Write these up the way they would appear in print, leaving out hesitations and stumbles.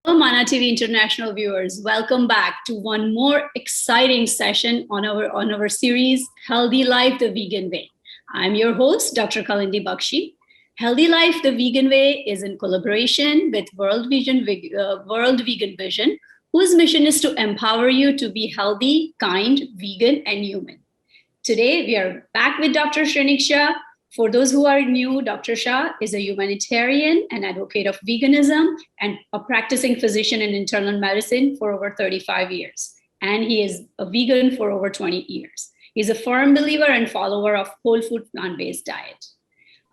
Hello, Mana TV international viewers. Welcome back to one more exciting session on our series, Healthy Life the Vegan Way. I'm your host, Dr. Kalindi Bakshi. Healthy Life the Vegan Way is in collaboration with World Vegan Vision, whose mission is to empower you to be healthy, kind, vegan, and human. Today, we are back with Dr. Shrenik Shah. For those who are new, Dr. Shah is a humanitarian and advocate of veganism and a practicing physician in internal medicine for over 35 years. And he is a vegan for over 20 years. He's a firm believer and follower of whole food plant-based diet.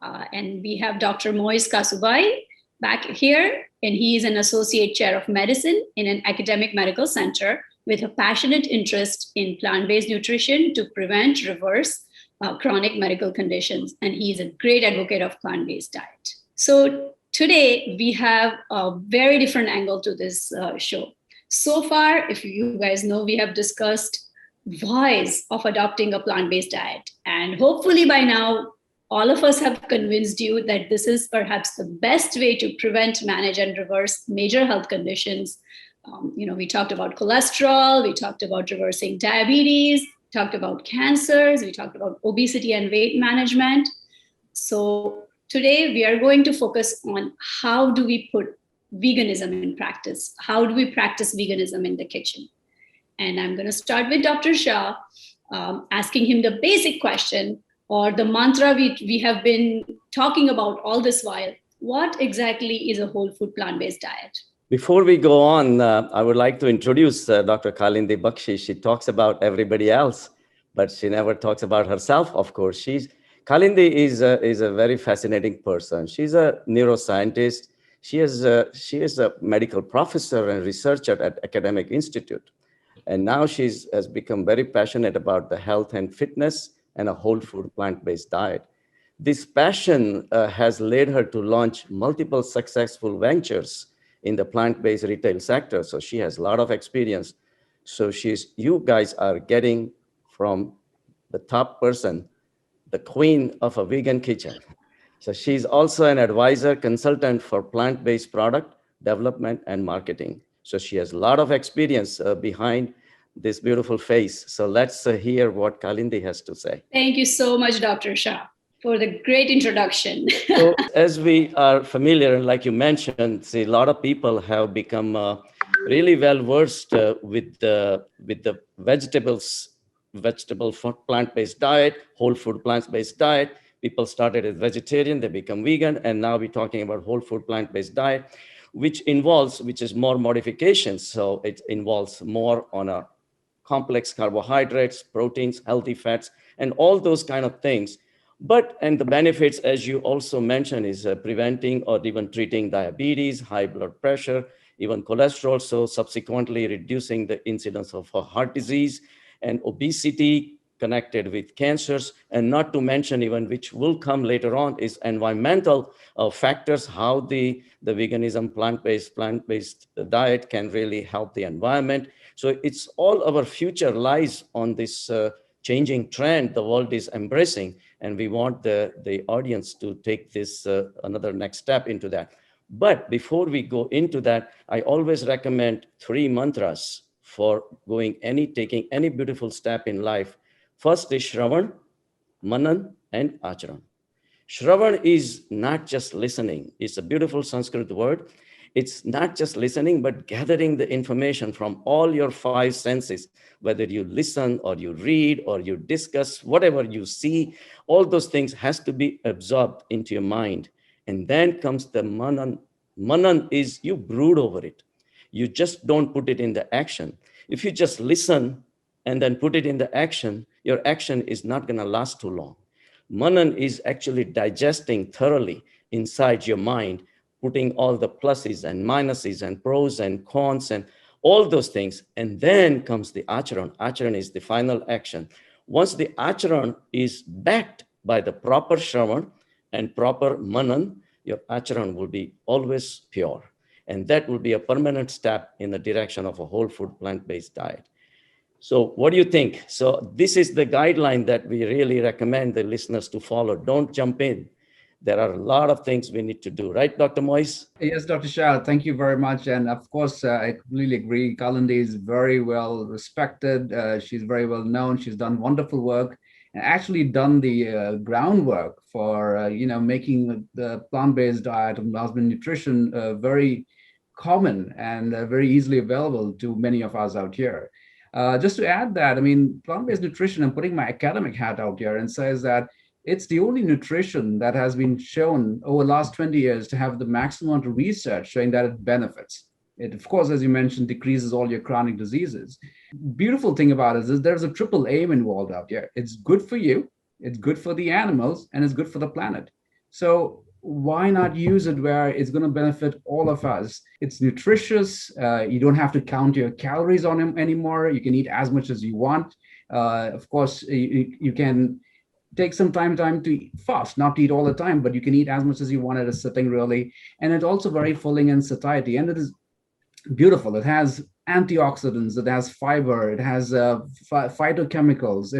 And we have Dr. Moiz Kasubhai back here, and he is an associate chair of medicine in an academic medical center with a passionate interest in plant-based nutrition to prevent, reverse, chronic medical conditions, and he's a great advocate of plant-based diet. So today we have a very different angle to this show. So far, if you guys know, we have discussed whys of adopting a plant-based diet, and hopefully by now, all of us have convinced you that this is perhaps the best way to prevent, manage, and reverse major health conditions. We talked about cholesterol, we talked about reversing diabetes, talked about cancers, we talked about obesity and weight management. So today we are going to focus on how do we put veganism in practice? How do we practice veganism in the kitchen? And I'm going to start with Dr. Shah, asking him the basic question or the mantra we have been talking about all this while. What exactly is a whole food plant-based diet? Before we go on, I would like to introduce Dr. Kalindi Bakshi. She talks about everybody else, but she never talks about herself, of course. Kalindi is a very fascinating person. She's a neuroscientist. She is a medical professor and researcher at Academic Institute. And now she has become very passionate about the health and fitness and a whole food plant-based diet. This passion has led her to launch multiple successful ventures in the plant-based retail sector. So she has a lot of experience. So you guys are getting from the top person, the queen of a vegan kitchen. So she's also an advisor, consultant for plant-based product development and marketing. So she has a lot of experience behind this beautiful face. So let's hear what Kalindi has to say. Thank you so much, Dr. Shah, for the great introduction. So as we are familiar, and like you mentioned, see, a lot of people have become really well versed with the vegetable plant-based diet, whole food plant-based diet. People started as vegetarian, they become vegan, and now we're talking about whole food plant-based diet, which is more modifications. So it involves more on a complex carbohydrates, proteins, healthy fats, and all those kind of things. And the benefits, as you also mentioned, is preventing or even treating diabetes, high blood pressure, even cholesterol. So subsequently reducing the incidence of heart disease and obesity connected with cancers, and not to mention even, which will come later on, is environmental factors, how the veganism, plant-based diet can really help the environment. So it's all our future lies on this changing trend the world is embracing, and we want the audience to take this another next step into that. But before we go into that, I always recommend 3 mantras for taking any beautiful step in life. First is Shravan, Manan, and Acharan. Shravan is not just listening. It's a beautiful Sanskrit word. It's not just listening, but gathering the information from all your 5 senses, whether you listen or you read or you discuss, whatever you see, all those things has to be absorbed into your mind. And then comes the Manan. Manan is you brood over it. You just don't put it in the action. If you just listen and then put it in the action, your action is not going to last too long. Manan is actually digesting thoroughly inside your mind, putting all the pluses and minuses and pros and cons and all those things. And then comes the acharan. Acharan is the final action. Once the acharan is backed by the proper shravan and proper manan, your acharan will be always pure. And that will be a permanent step in the direction of a whole food plant-based diet. So what do you think? So this is the guideline that we really recommend the listeners to follow. Don't jump in. There are a lot of things we need to do, right, Dr. Moiz? Yes, Dr. Shah, thank you very much. And of course, I completely agree. Kalindi is very well respected. She's very well known. She's done wonderful work and actually done the groundwork for, making the plant-based diet and plant-based nutrition very common and very easily available to many of us out here. Just to add that, I mean, plant-based nutrition, I'm putting my academic hat out here and says that it's the only nutrition that has been shown over the last 20 years to have the maximum amount of research showing that it benefits. It, of course, as you mentioned, decreases all your chronic diseases. Beautiful thing about it is there's a triple aim involved out here. It's good for you, it's good for the animals, and it's good for the planet. So why not use it where it's going to benefit all of us? It's nutritious. You don't have to count your calories on them anymore. You can eat as much as you want. Of course, you can take some time to fast, not to eat all the time, but you can eat as much as you want at a sitting, really. And it's also very filling in satiety. And it is beautiful. It has antioxidants, it has fiber, it has phytochemicals.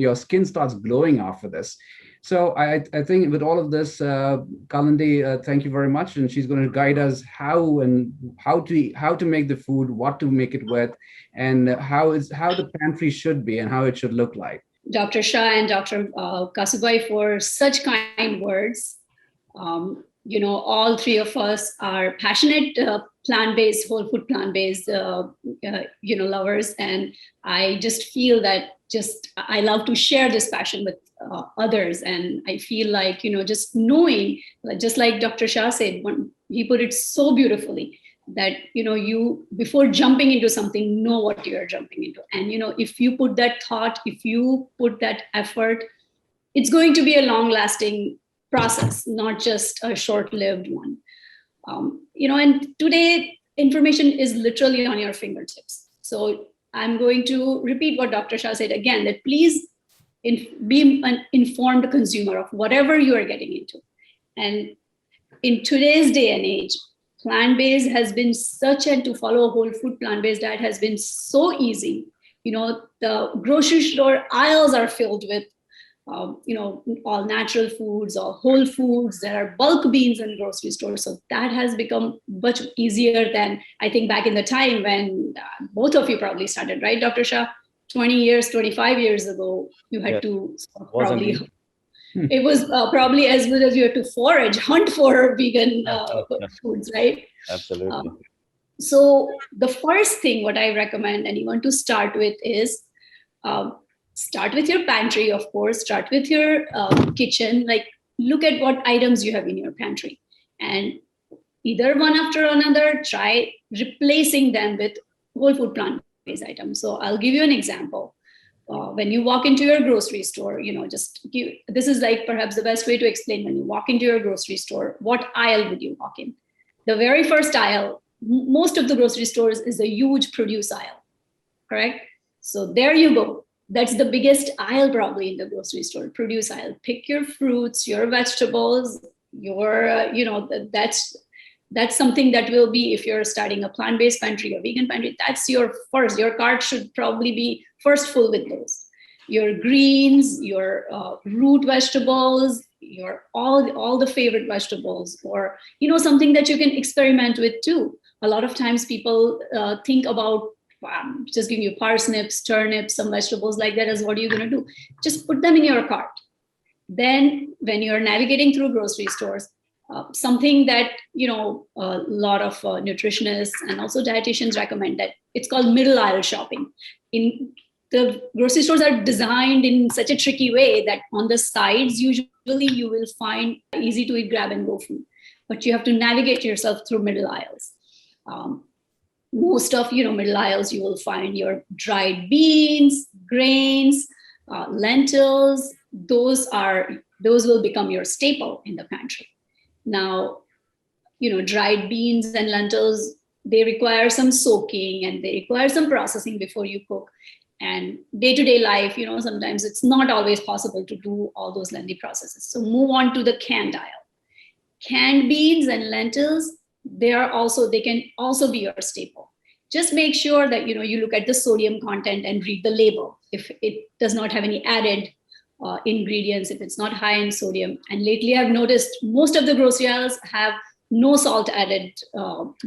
Your skin starts glowing after this. So I think with all of this, Kalindi, thank you very much, and she's going to guide us how to make the food, what to make it with, and how the pantry should be and how it should look like. Dr. Shah and Dr. Kasubhai, for such kind words. All 3 of us are passionate plant-based, whole food plant-based, lovers, and I just feel that I love to share this passion with others, and I feel like just knowing, just like Dr. Shah said, he put it so beautifully, that you, before jumping into something, know what you're jumping into, and if you put that thought, if you put that effort, it's going to be a long-lasting process, not just a short-lived one. And today information is literally on your fingertips. So I'm going to repeat what Dr. Shah said again, that please be an informed consumer of whatever you are getting into. And in today's day and age, plant-based has been to follow a whole food plant-based diet has been so easy. The grocery store aisles are filled with all natural foods, all whole foods. There are bulk beans in grocery stores. So that has become much easier than I think back in the time when both of you probably started, right, Dr. Shah? 20 years, 25 years ago, you had to probably, it was probably as good as you had to forage, hunt for vegan foods, right? Absolutely. So the first thing what I recommend anyone to start with is start with your pantry, of course, start with your kitchen, like look at what items you have in your pantry and either one after another, try replacing them with whole food plant-based items. So I'll give you an example. When you walk into your grocery store, this is like perhaps the best way to explain. When you walk into your grocery store, what aisle would you walk in? The very first aisle, most of the grocery stores is a huge produce aisle, correct? So there you go. That's the biggest aisle probably in the grocery store, produce aisle. Pick your fruits, your vegetables, that's something that will be, if you're starting a plant-based pantry or vegan pantry, that's your cart should probably be first full with those. Your greens, your root vegetables, your all the favorite vegetables, or something that you can experiment with too. A lot of times people think about just giving you parsnips, turnips, some vegetables like that as what are you going to do? Just put them in your cart. Then when you're navigating through grocery stores, something that a lot of nutritionists and also dietitians recommend, that it's called middle aisle shopping. In the grocery stores are designed in such a tricky way that on the sides usually you will find easy to eat grab and go food, but you have to navigate yourself through middle aisles. Most of middle aisles you will find your dried beans, grains, lentils. Those will become your staple in the pantry. Now, dried beans and lentils, they require some soaking and they require some processing before you cook. And day-to-day life, sometimes it's not always possible to do all those lengthy processes. So move on to the canned aisle. Canned beans and lentils, they can also be your staple. Just make sure that you look at the sodium content and read the label. If it does not have any added ingredients, if it's not high in sodium. And lately I've noticed most of the grocery aisles have no salt added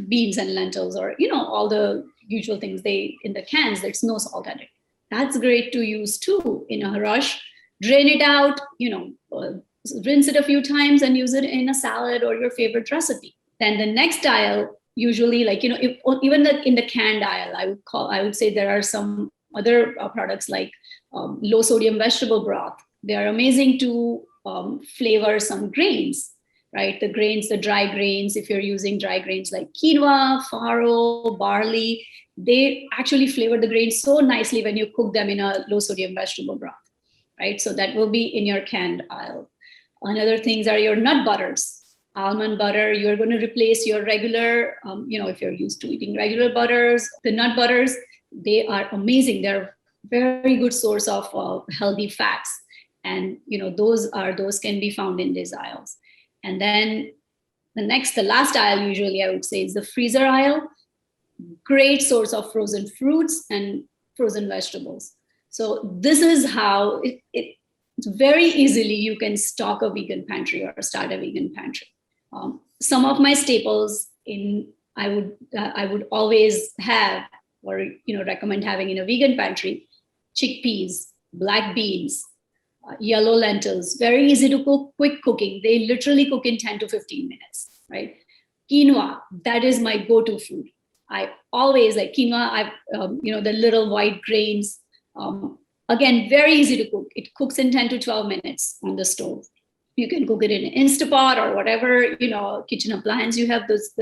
beans and lentils, or all the usual things in the cans, there's no salt added. That's great to use too in a rush. Drain it out, rinse it a few times and use it in a salad or your favorite recipe. Then the next aisle, usually even in the canned aisle, I would say there are some other products like low sodium vegetable broth. They are amazing to flavor some grains, right? The dry grains, if you're using dry grains like quinoa, farro, barley, they actually flavor the grains so nicely when you cook them in a low sodium vegetable broth, right? So that will be in your canned aisle. Another things are your nut butters. Almond butter, you're going to replace your regular, if you're used to eating regular butters, the nut butters, they are amazing. They're very good source of healthy fats. And, those can be found in these aisles. And then the last aisle, usually I would say, is the freezer aisle. Great source of frozen fruits and frozen vegetables. So this is how it's very easily you can stock a vegan pantry or start a vegan pantry. Some of my staples I would always have or recommend having in a vegan pantry: chickpeas, black beans, yellow lentils. Very easy to cook, quick cooking. They literally cook in 10 to 15 minutes, right? Quinoa, that is my go-to food. I always like quinoa. The little white grains. Again, very easy to cook. It cooks in 10 to 12 minutes on the stove. You can cook it in an Instapot or whatever, kitchen appliance you have, those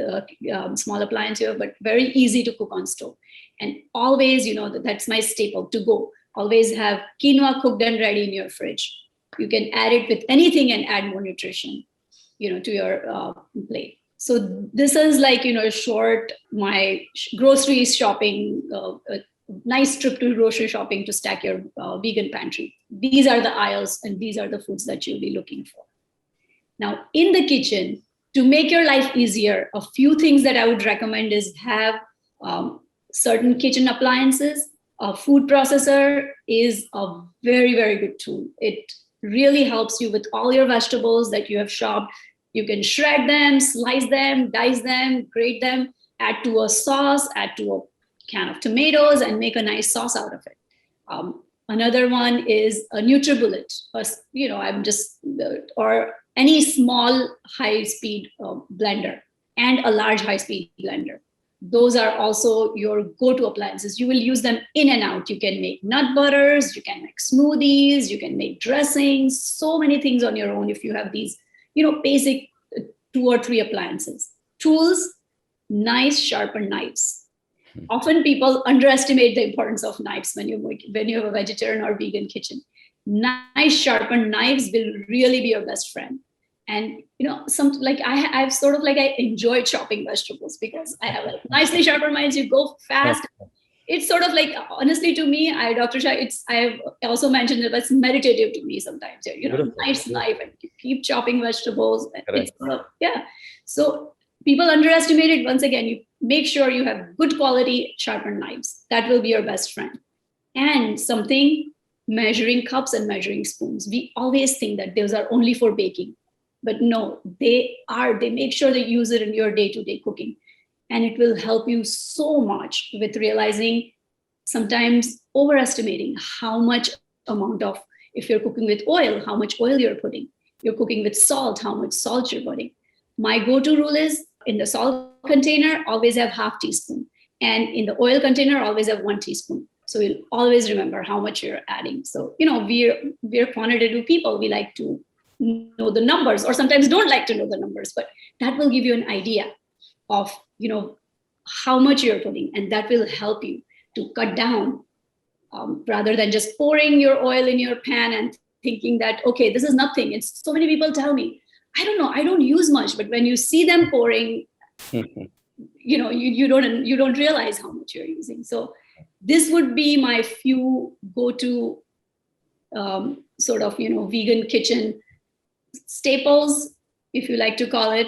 small appliance you have, but very easy to cook on stove. And always, that's my staple to go. Always have quinoa cooked and ready in your fridge. You can add it with anything and add more nutrition, to your plate. So this is like, my grocery shopping, a nice trip to grocery shopping to stack your vegan pantry. These are the aisles and these are the foods that you'll be looking for. Now, in the kitchen, to make your life easier, a few things that I would recommend is have certain kitchen appliances a food processor is a very, very good tool. It really helps you with all your vegetables that you have chopped. You can shred them, slice them, dice them, grate them, add to a sauce, add to a can of tomatoes, and make a nice sauce out of it. Another one is a NutriBullet, or any small high-speed blender and a large high-speed blender. Those are also your go-to appliances. You will use them in and out. You can make nut butters, you can make smoothies, you can make dressings, so many things on your own if you have these, basic 2 or 3 appliances. Tools, nice sharpened knives. Often people underestimate the importance of knives when you have a vegetarian or vegan kitchen. Nice sharpened knives will really be your best friend. And I enjoy chopping vegetables because I have nicely sharpened knives. You go fast. It's sort of like, honestly, to me, Dr. Shah, I have also mentioned it, but it's meditative to me sometimes. Nice knife and you keep chopping vegetables. It's So people underestimate it. Once again, you make sure you have good quality sharpened knives. That will be your best friend. And measuring cups and measuring spoons. We always think that those are only for baking. But no, they make sure they use it in your day-to-day cooking. And it will help you so much with realizing, sometimes overestimating how much amount of, if you're cooking with oil, how much oil you're putting. You're cooking with salt, how much salt you're putting. My go-to rule is, in the salt container, always have half teaspoon. And in the oil container, always have 1 teaspoon. So you'll always remember how much you're adding. So, we're quantitative people. We like to know the numbers, or sometimes don't like to know the numbers, but that will give you an idea of, how much you're putting. And that will help you to cut down, rather than just pouring your oil in your pan and thinking that, okay, this is nothing. It's so many people tell me, I don't know, I don't use much, but when you see them pouring, you don't realize how much you're using. So this would be my few go-to vegan kitchen staples, if you like to call it.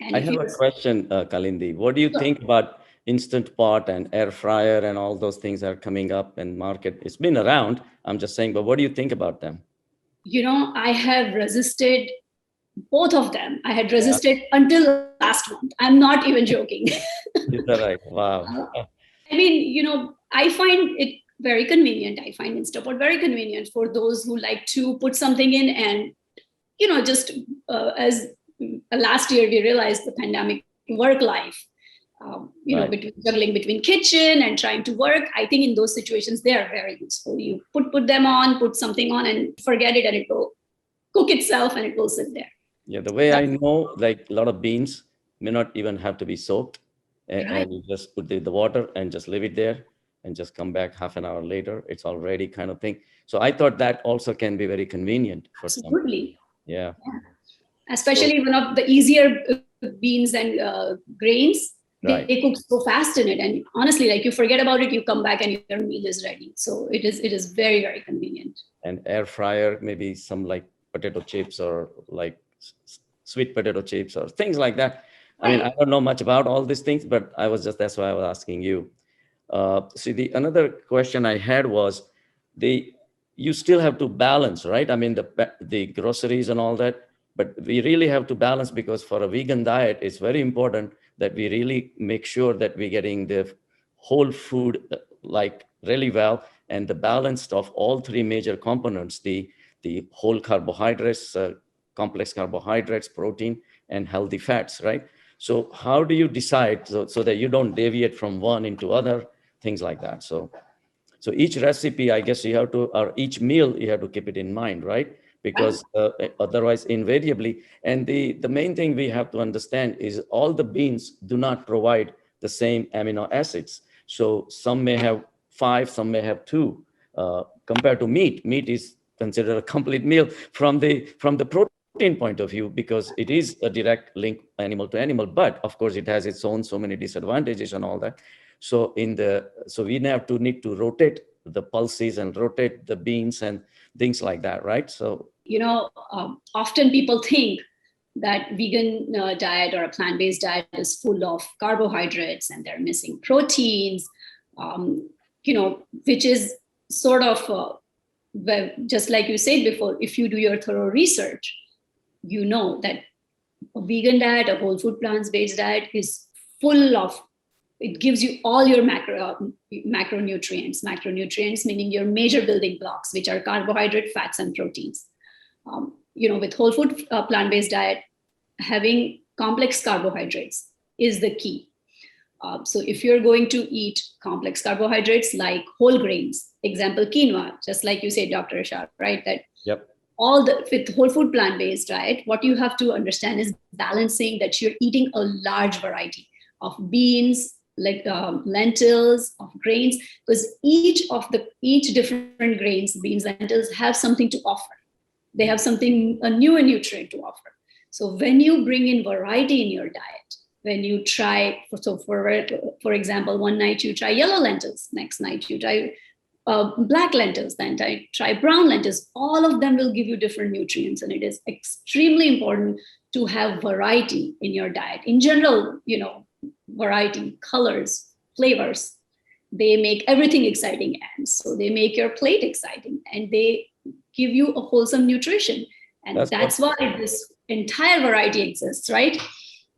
And I have a question, Kalindi. What do you think about Instant Pot and air fryer and all those things are coming up in market? It's been around, I'm just saying, but what do you think about them? I have resisted both of them. I had resisted until last month. I'm not even joking. Is that right? Wow. I find it very convenient. I find Instant Pot very convenient for those who like to put something in and, as last year we realized the pandemic work life, juggling between kitchen and trying to work. I think in those situations, they are very useful. You put them on, put something on and forget it, and it will cook itself and it will sit there. Yeah, the way I know, like a lot of beans may not even have to be soaked, and you just put the water and just leave it there and just come back half an hour later. It's all ready, kind of thing. So I thought that also can be very convenient for some. Absolutely. Yeah. Especially one of the easier beans and grains. They cook so fast in it, and honestly, like, you forget about it, you come back and your meal is ready. So it is very, very convenient. And air fryer, maybe some like potato chips or like sweet potato chips or things like that. I mean, I don't know much about all these things, but that's why I was asking you. See, another question I had was, you still have to balance, right? I mean, the groceries and all that, but we really have to balance, because for a vegan diet, it's very important that we really make sure that we're getting the whole food like really well, and the balance of all 3 major components, the whole carbohydrates, complex carbohydrates, protein, and healthy fats, right? So how do you decide so that you don't deviate from one into other, things like that? So each recipe, I guess you have to, or each meal, you have to keep it in mind, right? Because otherwise, invariably, and the main thing we have to understand is all the beans do not provide the same amino acids. So some may have 5, some may have 2. Compared to meat, meat is considered a complete meal from the protein point of view, because it is a direct link animal to animal, but of course it has its own so many disadvantages and all that. So we need to rotate the pulses and rotate the beans and things like that, right? So often people think that vegan diet or a plant-based diet is full of carbohydrates and they're missing proteins. which is sort of, well, just like you said before, if you do your thorough research, you know that a vegan diet, a whole food plants-based diet is full of, it gives you all your macronutrients. Macronutrients meaning your major building blocks, which are carbohydrate, fats, and proteins. With whole food plant-based diet, having complex carbohydrates is the key. So if you're going to eat complex carbohydrates like whole grains, example quinoa, just like you said, Dr. Shah, right? That Yep. with whole food plant-based diet, what you have to understand is balancing that you're eating a large variety of beans, like lentils, of grains, because each different grains, beans, lentils, have something to offer. They have something, a new nutrient to offer. So when you bring in variety in your diet, when you try, for example, one night you try yellow lentils, next night you try black lentils, then try brown lentils, all of them will give you different nutrients. And it is extremely important to have variety in your diet. In general, variety, colors, flavors, they make everything exciting. And so they make your plate exciting and they give you a wholesome nutrition. And that's why this entire variety exists, right?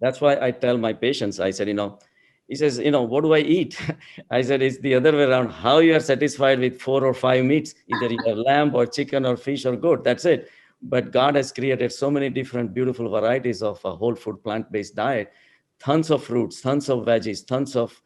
That's why I tell my patients, I said, he says, what do I eat? I said, it's the other way around. How you are satisfied with 4 or 5 meats, either you have lamb or chicken or fish or goat, that's it. But God has created so many different beautiful varieties of a whole food plant-based diet, tons of fruits, tons of veggies, tons of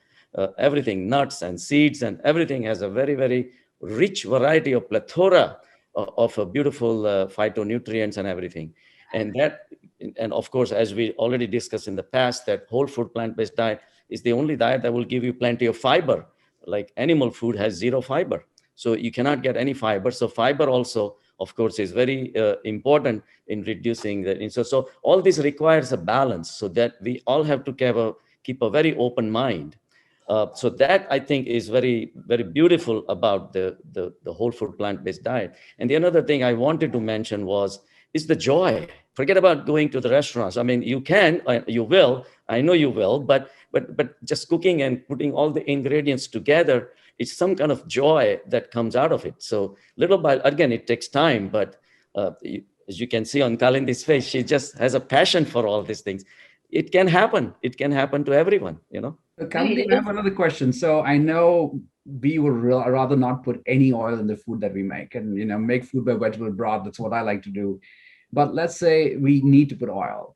everything, nuts and seeds, and everything has a very, very rich variety of plethora of beautiful phytonutrients and everything. And of course, as we already discussed in the past, that whole food plant-based diet is the only diet that will give you plenty of fiber. Like animal food has zero fiber. So you cannot get any fiber. So fiber also, of course, is very important in reducing the insulin. So all this requires a balance so that we all have to keep a very open mind. So that I think is very, very beautiful about the whole food plant-based diet. And the another thing I wanted to mention is the joy. Forget about going to the restaurants. I mean, you can, you will, I know you will, but just cooking and putting all the ingredients together, it's some kind of joy that comes out of it. So little by, again, it takes time, but as you can see on Kalindi's face, she just has a passion for all these things. It can happen. It can happen to everyone, Kalindi, I have another question. So I know we would rather not put any oil in the food that we make and, make food by vegetable broth. That's what I like to do. But let's say we need to put oil.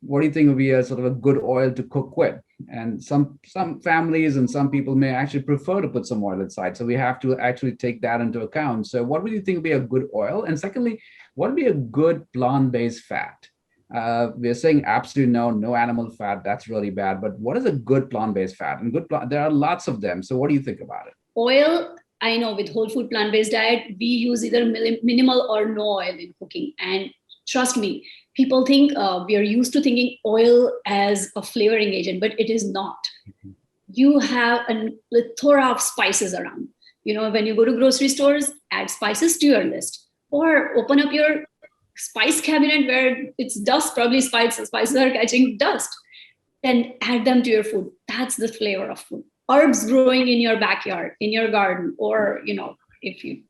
What do you think would be a sort of a good oil to cook with? And some families and some people may actually prefer to put some oil inside. So we have to actually take that into account. So what would you think would be a good oil? And secondly, what would be a good plant-based fat? We're saying absolutely no animal fat. That's really bad. But what is a good plant-based fat? And there are lots of them. So what do you think about it? Oil, I know with whole food plant-based diet, we use either minimal or no oil in cooking. And trust me, people think we are used to thinking oil as a flavoring agent, but it is not. Mm-hmm. You have a plethora of spices around. When you go to grocery stores, add spices to your list or open up your spice cabinet where it's dust, probably spices are catching dust. Then add them to your food. That's the flavor of food. Herbs growing in your backyard, in your garden, or, if you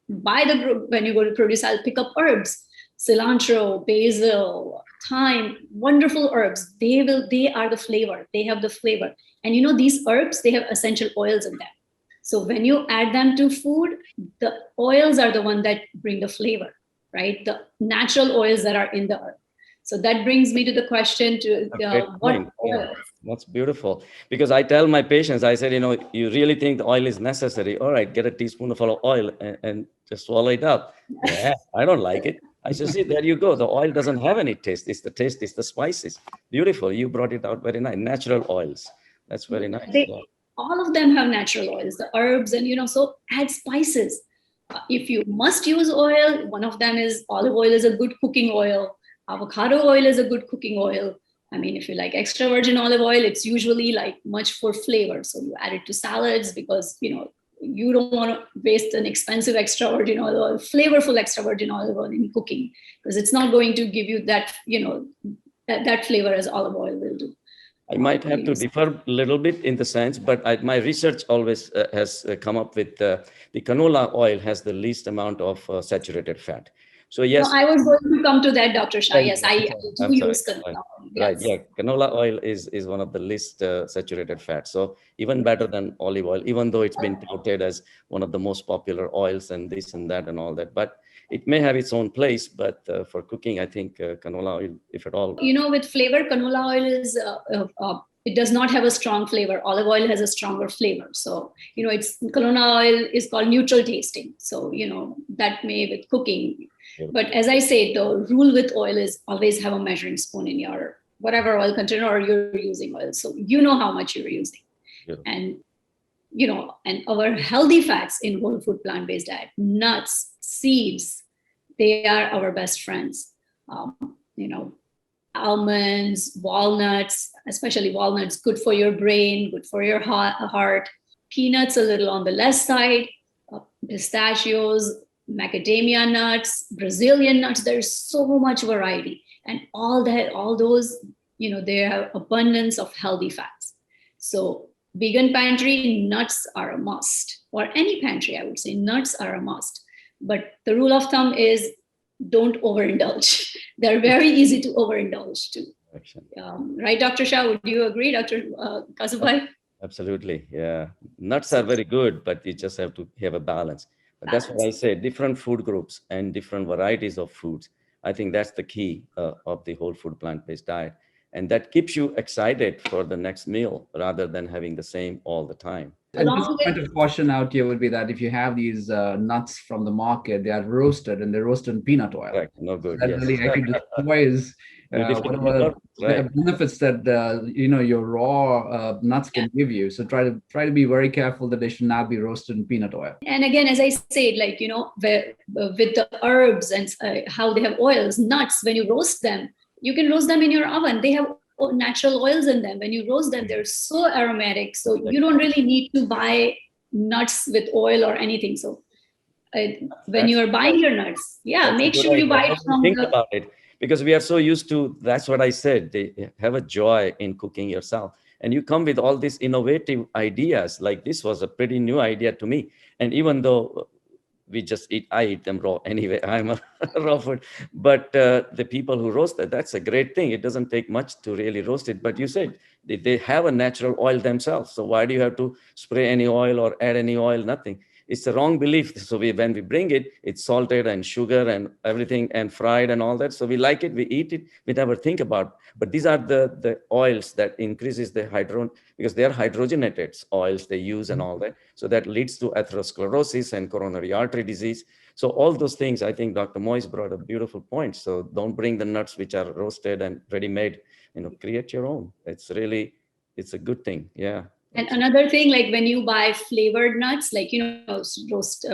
when you go to produce, I'll pick up herbs, cilantro, basil, thyme, wonderful herbs. They are the flavor. They have the flavor. And these herbs, they have essential oils in them. So when you add them to food, the oils are the one that bring the flavor, right? The natural oils that are in the herb. So that brings me to the question what oil? That's beautiful. Because I tell my patients, I said, you really think the oil is necessary? All right, get a teaspoonful of oil and just swallow it up. Yeah, I don't like it. I said, see, there you go. The oil doesn't have any taste. It's the taste, it's the spices. Beautiful. You brought it out very nice. Natural oils. That's very nice. All of them have natural oils, the herbs, and so add spices. If you must use oil, one of them is olive oil is a good cooking oil. Avocado oil is a good cooking oil. I mean, if you like extra virgin olive oil, it's usually like much for flavor. So you add it to salads because, you don't want to waste an expensive extra virgin olive oil, flavorful extra virgin olive oil in cooking, because it's not going to give you that, that flavor as olive oil will do. I might have to differ a little bit in the sense, but my research always has come up with the canola oil has the least amount of saturated fat. So No, yes, I was going to come to that, Dr. Shah. Yes, I do I'm sorry. use canola oil. Right. Yes. Yeah. Canola oil is one of the least saturated fats. So even better than olive oil, even though it's been touted as one of the most popular oils and this and that and all that. But it may have its own place. But for cooking, I think canola oil, if at all. With flavor, canola oil is, it does not have a strong flavor. Olive oil has a stronger flavor. So, it's canola oil is called neutral tasting. So, that may with cooking. But as I say, the rule with oil is always have a measuring spoon in your whatever oil container or you're using oil. So you know how much you're using. And, and our healthy fats in whole food plant-based diet, nuts, seeds, they are our best friends. Almonds, walnuts, especially walnuts, good for your brain, good for your heart. Peanuts, a little on the less side. Pistachios, macadamia nuts, Brazilian nuts. There's so much variety, and all those, they have abundance of healthy fats. So vegan pantry, nuts are a must, or any pantry, I would say nuts are a must. But the rule of thumb is don't overindulge. They're very easy to overindulge too. Right, Dr. Shah? Would you agree, Dr. Kasubhai? Absolutely. Yeah. Nuts are very good, but you just have to have a balance. But that's what I say, different food groups and different varieties of foods. I think that's the key of the whole food plant-based diet. And that keeps you excited for the next meal rather than having the same all the time. And just a point of caution out here would be that if you have these nuts from the market, they are roasted and they're roasted in peanut oil. Correct. No good. So that really actually destroys whatever benefits that your raw nuts can give you. So try to be very careful that they should not be roasted in peanut oil. And again, as I said, with the herbs and how they have oils, nuts, when you roast them, you can roast them in your oven. They have natural oils in them. When you roast them, they're so aromatic. So you don't really need to buy nuts with oil or anything. So when you are buying your nuts, make sure you buy it from think about it, because we are so used to, that's what I said, they have a joy in cooking yourself. And you come with all these innovative ideas, like this was a pretty new idea to me. And even though I eat them raw anyway, I'm a raw food, but the people who roast it, that's a great thing. It doesn't take much to really roast it. But you said they have a natural oil themselves. So why do you have to spray any oil or add any oil? Nothing. It's a wrong belief. So when we bring it, it's salted and sugar and everything and fried and all that. So we like it, we eat it, we never think about. But these are the oils that increases the because they are hydrogenated oils they use and all that. So that leads to atherosclerosis and coronary artery disease. So all those things, I think Dr. Moiz brought a beautiful point. So don't bring the nuts which are roasted and ready-made, create your own. It's a good thing. Yeah. And another thing, like when you buy flavored nuts, like, roast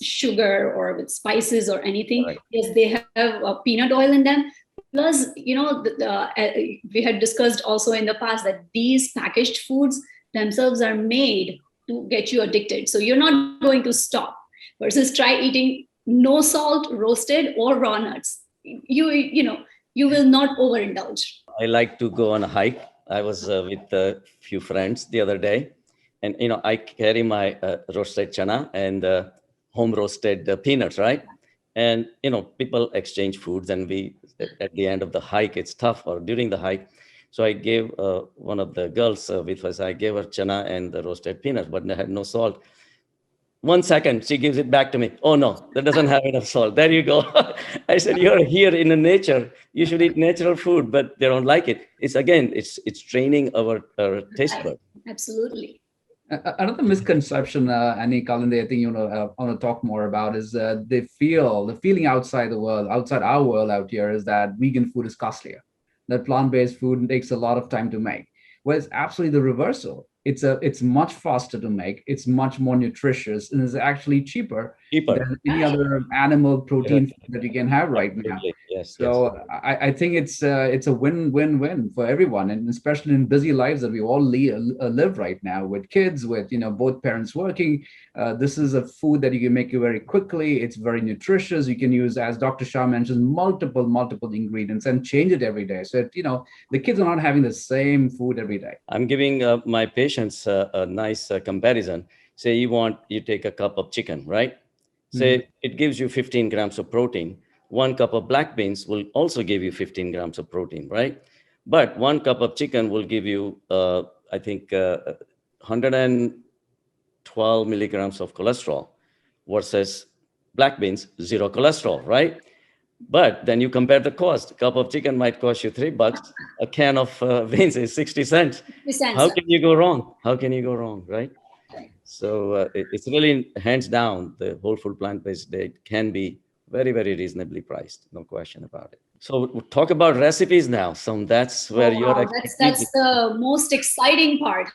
sugar or with spices or anything, right. Yes, they have peanut oil in them. Plus, we had discussed also in the past that these packaged foods themselves are made to get you addicted. So you're not going to stop versus try eating no salt, roasted or raw nuts. You will not overindulge. I like to go on a hike. I was with a few friends the other day, and I carry my roasted chana and home roasted peanuts, right? And people exchange foods, and at the end of the hike, it's tough, or during the hike. So I gave one of the girls with us, I gave her chana and the roasted peanuts, but they had no salt. 1 second, she gives it back to me. Oh no, that doesn't have enough salt. There you go. I said, you're here in the nature. You should eat natural food, but they don't like it. It's training our taste bud. Absolutely. Another misconception, Annie, Kalindi, I think I want to talk more about is the feeling outside our world out here is that vegan food is costlier, that plant-based food takes a lot of time to make. Well, it's absolutely the reversal. it's much faster to make, it's much more nutritious, and is actually cheaper than any other animal protein that you can have right now. Yes, so yes. I think it's a win-win-win for everyone, and especially in busy lives that we all live right now, with kids, with both parents working. This is a food that you can make it very quickly. It's very nutritious. You can use, as Dr. Shah mentioned, multiple ingredients and change it every day. So the kids are not having the same food every day. I'm giving my patients a nice comparison. Say you take a cup of chicken, right? Say it gives you 15 grams of protein. 1 cup of black beans will also give you 15 grams of protein, right? But 1 cup of chicken will give you, I think, 112 milligrams of cholesterol versus black beans, zero cholesterol, right? But then you compare the cost. A cup of chicken might cost you $3. A can of beans is 60 cents. How can you go wrong? How can you go wrong, right? So it's really hands down, the whole food plant-based diet can be very, very reasonably priced. No question about it. So we'll talk about recipes now. So that's where your Wow, expertise that's the most exciting part.